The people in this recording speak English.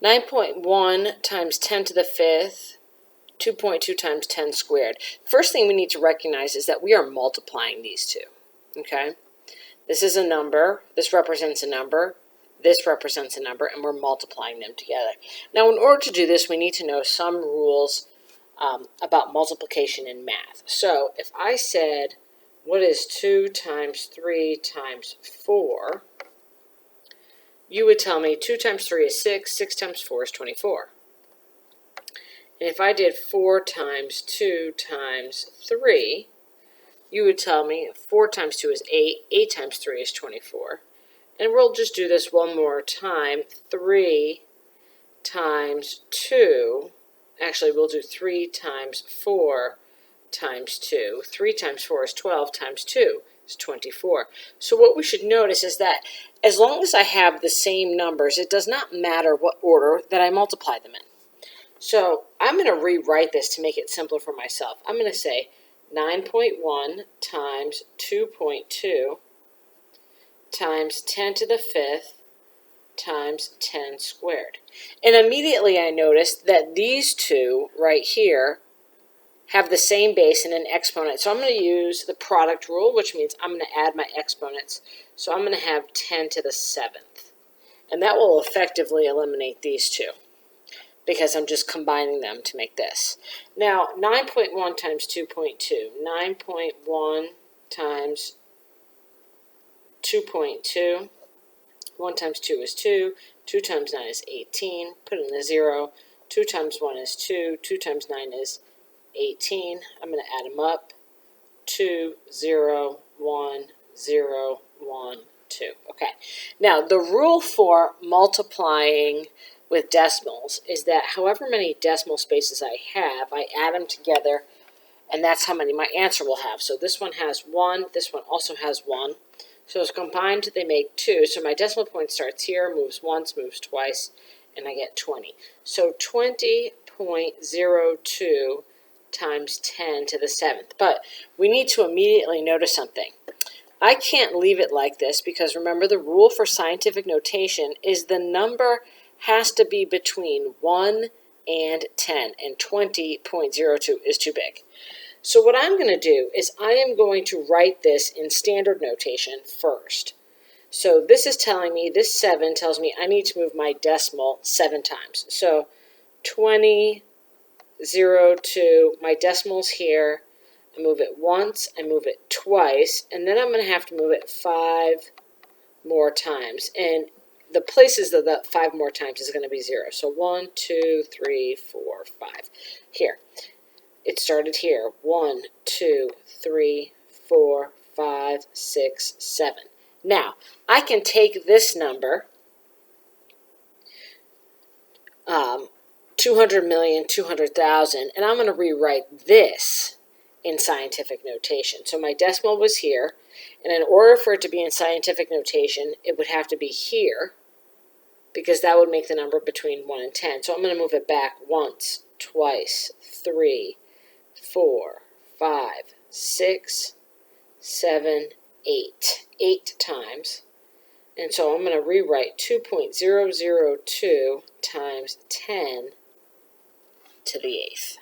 9.1 times 10 to the 5th, 2.2 times 10 squared. First thing we need to recognize is that we are multiplying these two, okay? This is a number, this represents a number, this represents a number, and we're multiplying them together. Now, in order to do this, we need to know some rules about multiplication in math. So, if I said, what is 2 times 3 times 4, you would tell me 2 times 3 is 6, 6 times 4 is 24. And if I did 4 times 2 times 3, you would tell me 4 times 2 is 8, 8 times 3 is 24. And we'll just do this one more time. 3 times 2, actually we'll do 3 times 4 times 2. 3 times 4 is 12 times 2 is 24. So what we should notice is that as long as I have the same numbers, it does not matter what order that I multiply them in. So I'm going to rewrite this to make it simpler for myself. I'm going to say 9.1 times 2.2 times 10 to the 5th times 10 squared. And immediately I noticed that these two right here have the same base and an exponent. So I'm going to use the product rule, which means I'm going to add my exponents. So I'm going to have 10 to the 7th. And that will effectively eliminate these two, because I'm just combining them to make this. Now, 9.1 times 2.2. 9.1 times 2.2. 1 times 2 is 2. 2 times 9 is 18. Put in the 0. 2 times 1 is 2. 2 times 9 is 18. I'm going to add them up. 2, 0, 1, 0, 1, 2. Okay. Now, the rule for multiplying with decimals is that however many decimal spaces I have, I add them together, and that's how many my answer will have. So this one has 1, this one also has 1. So it's combined, they make 2. So my decimal point starts here, moves once, moves twice, and I get 20. So 20.02 times 10 to the 7th. But we need to immediately notice something. I can't leave it like this because remember the rule for scientific notation is the number has to be between 1 and 10, and 20.02 is too big. So what I'm going to do is I am going to write this in standard notation first. So this is telling me, this 7 tells me I need to move my decimal 7 times. So 20.02, my decimal's here. I move it once, I move it twice, and then I'm going to have to move it 5 more times. And the places of the 5 more times is going to be 0. So 1, 2, 3, 4, 5. Here. It started here. 1, 2, 3, 4, 5, 6, 7. Now, I can take this number, 200,200,000, and I'm going to rewrite this in scientific notation. So my decimal was here, and in order for it to be in scientific notation, it would have to be here, because that would make the number between 1 and 10. So I'm going to move it back once, twice, 3, 4, 5, 6, 7, 8. 8 times. And so I'm going to rewrite 2.002 times 10 to the 8th.